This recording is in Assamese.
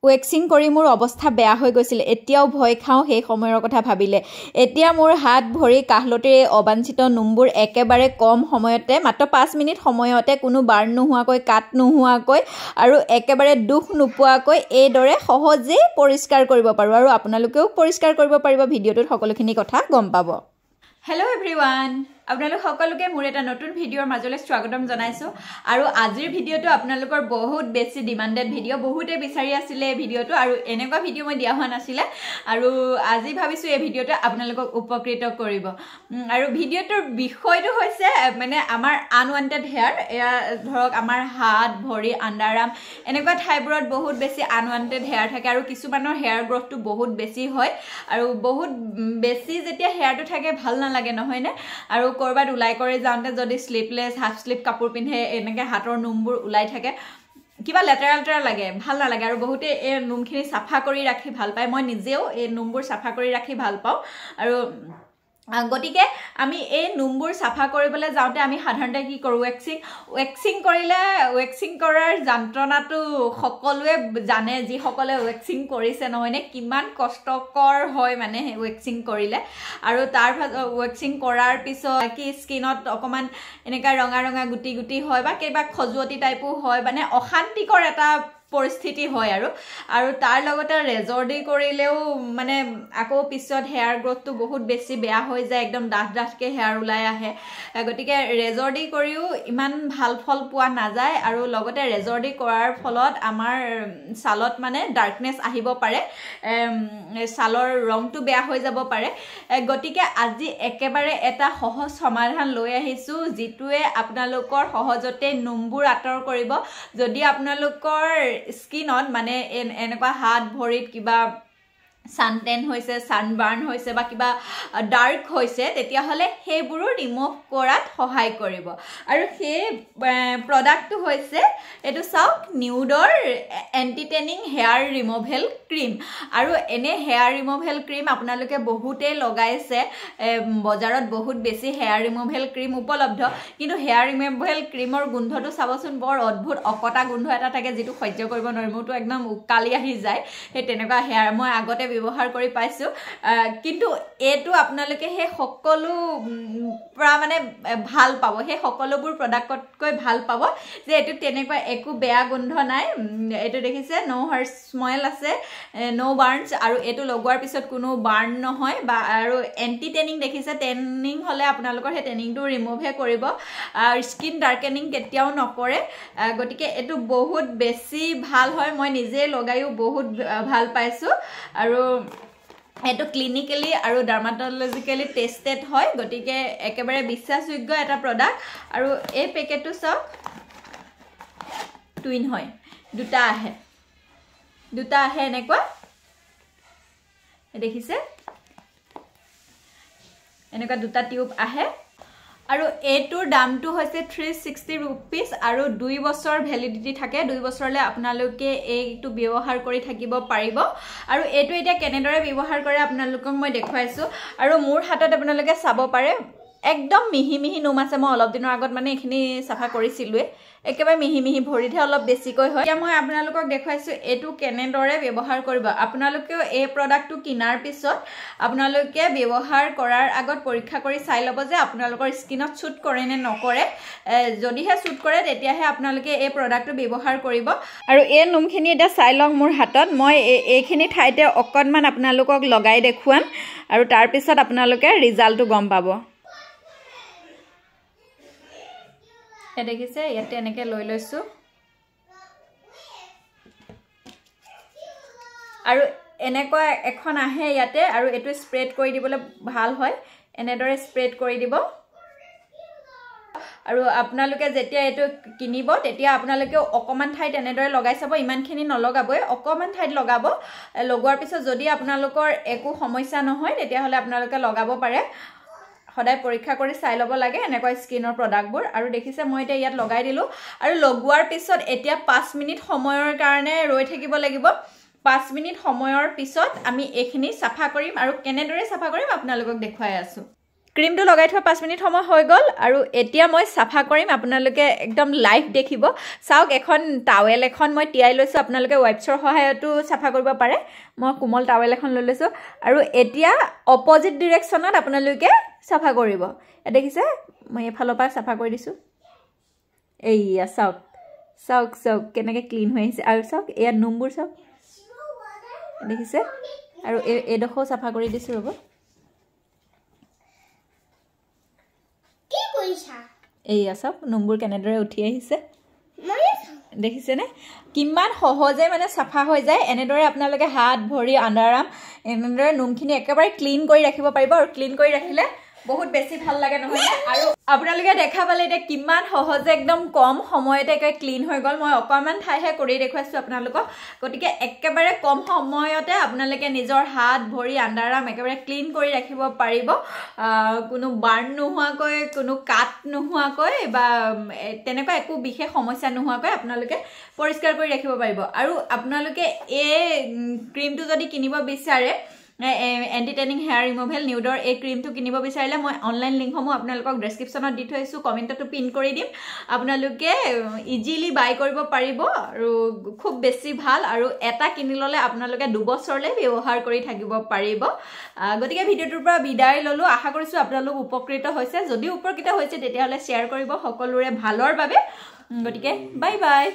ৱেক্সিং কৰি মোৰ অৱস্থা বেয়া হৈ গৈছিল এতিয়াও ভয় খাওঁ সেই সময়ৰ কথা ভাবিলে এতিয়া মোৰ হাত ভৰি কাহলতিৰ অবাঞ্ছিত নোমবোৰ একেবাৰে কম সময়তে মাত্ৰ 5 মিনিট সময়তে কোনো বাৰ্ণ নোহোৱাকৈ কাট নোহোৱাকৈ আৰু একেবাৰে দুখ নোপোৱাকৈ এইদৰে সহজেই পৰিষ্কাৰ কৰিব পাৰোঁ আৰু আপোনালোকেও পৰিষ্কাৰ কৰিব পাৰিব ভিডিঅ'টোত সকলোখিনি কথা গম পাব হেল্ল' এভৰিৱান আপোনালোক সকলোকে মোৰ এটা নতুন ভিডিঅ'ৰ মাজলৈ স্বাগতম জনাইছো আৰু আজিৰ ভিডিঅ'টো আপোনালোকৰ বহুত বেছি ডিমান্ডেড ভিডিঅ' বহুতে বিচাৰি আছিল এই ভিডিঅ'টো আৰু এনেকুৱা ভিডিঅ' মই দিয়া হোৱা নাছিল আৰু আজি ভাবিছো এই ভিডিঅ'টো আপোনালোকক উপকৃত কৰিব আৰু ভিডিঅ'টোৰ বিষয়টো হৈছে মানে আমাৰ আনৱান্টেড হেয়াৰ এয়া ধৰক আমাৰ হাত ভৰি আণ্ডাৰআৰ্ম এনেকুৱা ঠাইবোৰত বহুত বেছি আনৱান্টেড হেয়াৰ থাকে আৰু কিছুমানৰ হেয়াৰ গ্ৰোথটো বহুত বেছি হয় আৰু বহুত বেছি যেতিয়া হেয়াৰটো থাকে ভাল নালাগে নহয় নে আৰু কৰবাত উলাই কৰি যাওঁতে যদি স্লিপলেছ হাফ স্লিপ কাপোৰ পিন্ধে এনেকৈ হাতৰ নোমবোৰ উলাই থাকে কিবা লেতেৰা লাগে ভাল নালাগে আৰু বহুতে এই নোমখিনি সাফা কৰি ৰাখি ভাল পায় মই নিজেও এই নোমবোৰ সাফা কৰি ৰাখি ভাল পাওঁ আৰু গতিকে আমি এই নোমবোৰ সাফা কৰিবলৈ যাওঁতে আমি সাধাৰণতে কি কৰোঁ ৱেক্সিং কৰিলে ৱেক্সিং কৰাৰ যন্ত্ৰণাটো সকলোৱে জানে যি সকলে ৱেক্সিং কৰিছে নহয়নে কিমান কষ্টকৰ হয় মানে ৱেক্সিং কৰিলে আৰু তাৰ ৱেক্সিং কৰাৰ পিছত কি স্কিনত অকমান এনেকা ৰঙা গুটি হয় বা কিবা খজুৱতি টাইপো হয় মানে অশান্তিকৰ এটা পৰিস্থিতি হয় আৰু তাৰ লগতে ৰেজৰ দি কৰিলেও মানে আকৌ পিছত হেয়াৰ গ্ৰোথটো বহুত বেছি বেয়া হৈ যায় একদম ডাঠকে হেয়াৰ ওলাই আহে গতিকে ৰেজৰ দি কৰিও ইমান ভাল ফল পোৱা নাযায় আৰু লগতে ৰেজৰ দি কৰাৰ ফলত আমাৰ ছালত মানে ডাৰ্কনেছ আহিব পাৰে ছালৰ ৰংটো বেয়া হৈ যাব পাৰে গতিকে আজি একেবাৰে এটা সহজ সমাধান লৈ আহিছো যিটোৱে আপোনালোকৰ সহজতে নোমবোৰ আঁতৰ কৰিব যদি আপোনালোকৰ স্কিনত মানে এনেকুৱা হাত ভৰিত কিবা সানটেন হৈছে সানবাৰ্ন হৈছে বা কিবা ডাৰ্ক হৈছে তেতিয়াহলে সেইবোৰো ৰিমুভ কৰাত সহায় কৰিব আৰু সেই প্ৰডাক্টটো হৈছে এটো চাওক নিউডৰ এন্টি টেনিং হেয়াৰ ৰিমুভেল ক্ৰীম আৰু এনে হেয়াৰ ৰিমুভেল ক্ৰীম আপোনালোকে বহুতে লগাইছে বজাৰত বহুত বেছি হেয়াৰ ৰিমুভেল ক্ৰীম উপলব্ধ কিন্তু হেয়াৰ ৰিমুভেল ক্ৰীমৰ গোন্ধটো চাবচোন বৰ অদ্ভুত অকটা গোন্ধ এটা থাকে যেটো সহ্য কৰিব নোৱাৰি মোৰটো একদম উকালি আহি যায় সেই তেনেকুৱা হেয়াৰ মই আগতে ব্যৱহাৰ কৰি পাইছো কিন্তু এটো আপোনালোকে হে সকলো পৰা মানে ভাল পাব হে সকলোবোৰ প্ৰডাক্টতকৈ ভাল পাব যে এটো তেনেকুৱা একো বেয়া গোন্ধ নাই এটো দেখিছে নো হাৰ্স স্মেল আছে নো বাৰ্নছ আৰু এটো লগোৱাৰ পিছত কোনো বাৰ্ন নহয় বা আৰু এন্টি টেনিং দেখিছে টেনিং হলে আপোনালোকৰ হে টেনিংটো ৰিমুভ হে কৰিব আৰু স্কিন ডাৰ্কেনিং কেতিয়াও নকৰে গতিকে এটো বহুত বেছি ভাল হয় মই নিজে লগাইও বহুত ভাল পাইছো আৰু এটো ক্লিনিক্যালি আৰু ডাৰ্মাটোলজিক্যালি টেস্টেড হয় গতিকে একেবাৰে বিশ্বাসযোগ্য এটা প্ৰডাক্ট আৰু এই পেকেটটো সব টুইন হয় দুটা আহে এনেকুৱা দেখিছে এনেকুৱা দুটা টিউব আহে আৰু এটোৰ দামটো হৈছে 360 रुपीस আৰু 2 বছৰ ভ্যালিডিটি থাকে 2 বছৰলে আপোনালোকে এইটো ব্যৱহাৰ কৰি থাকিব পাৰিব আৰু এটো এতিয়া কেনেদৰে ব্যৱহাৰ কৰে আপোনালোকক মই দেখুৱাইছো আৰু মোৰ হাতত আপোনালোকে চাব পাৰে একদম মিহি নোম আছে মই অলপ দিনৰ আগত মানে এখিনি সাফা কৰিছিলুৱে একেবাৰে মিহি ভৰিতে অলপ বেছিকৈ হয় এতিয়া মই আপোনালোকক দেখুৱাইছো এটো কেনেদৰে ব্যৱহাৰ কৰিব আপোনালোকেও এই প্ৰডাক্টটো কিনাৰ পিছত আপোনালোকে ব্যৱহাৰ কৰাৰ আগত পৰীক্ষা কৰি চাই লব যে আপোনালোকৰ স্কিনত সুট কৰে নে নকৰে যদিহে সুট কৰে তেতিয়াহে আপোনালোকে এই প্ৰডাক্টটো ব্যৱহাৰ কৰিব আৰু এই নোমখিনি এটা চাই লং মোৰ হাতত মই এইখিনি ঠাইতে অকনমান আপোনালোকক লগাই দেখুৱাম আৰু তাৰ পিছত আপোনালোকে ৰিজাল্টটো গম পাব এ দেখিছে ইয়াতে এনেকে লৈ লৈছো আৰু এনেকুৱা এখন আহে ইয়াতে আৰু এটো স্প্ৰেড কৰি দিবলৈ ভাল হয় এনেদৰে স্প্ৰেড কৰি দিব আৰু আপোনালোকে যেতিয়া এটো কিনিব তেতিয়া আপোনালোকে অকমান ঠাইত এনেদৰে লগাই চাব ইমানখিনি নলগাবই অকমান ঠাইত লগাব লগোৱাৰ পিছত যদি আপোনালোকৰ একো সমস্যা নহয় তেতিয়া হলে আপোনালোকে লগাব পাৰে সদায় পৰীক্ষা কৰি চাই লব লাগে এনেকুৱা স্কিনৰ প্ৰডাক্টবোৰ আৰু দেখিছে মই এটা ইয়াত লগাই দিলো আৰু লগোৱাৰ পিছত এতিয়া 5 মিনিট সময়ৰ কাৰণে ৰৈ থাকিব লাগিব 5 মিনিট সময়ৰ পিছত আমি এখিনি সাফা কৰিম আৰু কেনেদৰে সাফা কৰিম আপোনালোকক দেখুৱাই আছো ক্ৰীমটো লগাই থোৱা 5 মিনিট সময় হৈ গ'ল আৰু এতিয়া মই চাফা কৰিম আপোনালোকে একদম লাইভ দেখিব চাওক এখন টাৱেল এখন মই তিয়াই লৈছোঁ আপোনালোকে ৱাইপছৰ সহায়তো চাফা কৰিব পাৰে মই কোমল টাৱেল এখন লৈ লৈছোঁ আৰু এতিয়া অপজিট ডিৰেকশ্যনত আপোনালোকে চাফা কৰিব দেখিছে মই এফালৰ পৰা চাফা কৰি দিছোঁ এইয়া চাওক চাওক চাওক কেনেকৈ ক্লিন হৈ আহিছে আৰু চাওক এয়া নোমবোৰ চাওক দেখিছে আৰু এইডোখৰ চাফা কৰি দিছোঁ ৰ'ব এইয়া চাওক নোমবোৰ কেনেদৰে উঠি আহিছে দেখিছেনে কিমান সহজে মানে চাফা হৈ যায় এনেদৰে আপোনালোকে হাত ভৰি আণ্ডাৰআৰ্ম এনেদৰে নোমখিনি একেবাৰে ক্লিন কৰি ৰাখিব পাৰিব আৰু ক্লিন কৰি ৰাখিলে বহুত বেছি ভাল লাগে নহয় আৰু আপোনালোকে দেখা পালে এতিয়া কিমান সহজে একদম কম সময়তে একেবাৰে ক্লিন হৈ গ'ল মই অকণমান ঠাইহে কৰি দেখুৱাইছোঁ আপোনালোকক গতিকে একেবাৰে কম সময়তে আপোনালোকে নিজৰ হাত ভৰি আণ্ডাৰআৰ্ম একেবাৰে ক্লিন কৰি ৰাখিব পাৰিব কোনো বাৰ্ণ নোহোৱাকৈ কোনো কাট নোহোৱাকৈ বা তেনেকুৱা একো বিশেষ সমস্যা নোহোৱাকৈ আপোনালোকে পৰিষ্কাৰ কৰি ৰাখিব পাৰিব আৰু আপোনালোকে এই ক্ৰীমটো যদি কিনিব বিচাৰে এণ্টি টেনিং হেয়াৰ ৰিমুভেল নিউডৰ এই ক্ৰীমটো কিনিব বিচাৰিলে মই অনলাইন লিংকসমূহ আপোনালোকক ডেছক্ৰিপশ্যনত দি থৈছোঁ কমেণ্টতো পিন কৰি দিম আপোনালোকে ইজিলি বাই কৰিব পাৰিব আৰু খুব বেছি ভাল আৰু এটা কিনি ল'লে আপোনালোকে 2 বছৰলৈ ব্যৱহাৰ কৰি থাকিব পাৰিব গতিকে ভিডিঅ'টোৰ পৰা বিদায় ল'লোঁ আশা কৰিছোঁ আপোনালোক উপকৃত হৈছে যদি উপকৃত হৈছে তেতিয়াহ'লে শ্বেয়াৰ কৰিব সকলোৰে ভালৰ বাবে গতিকে বাই বাই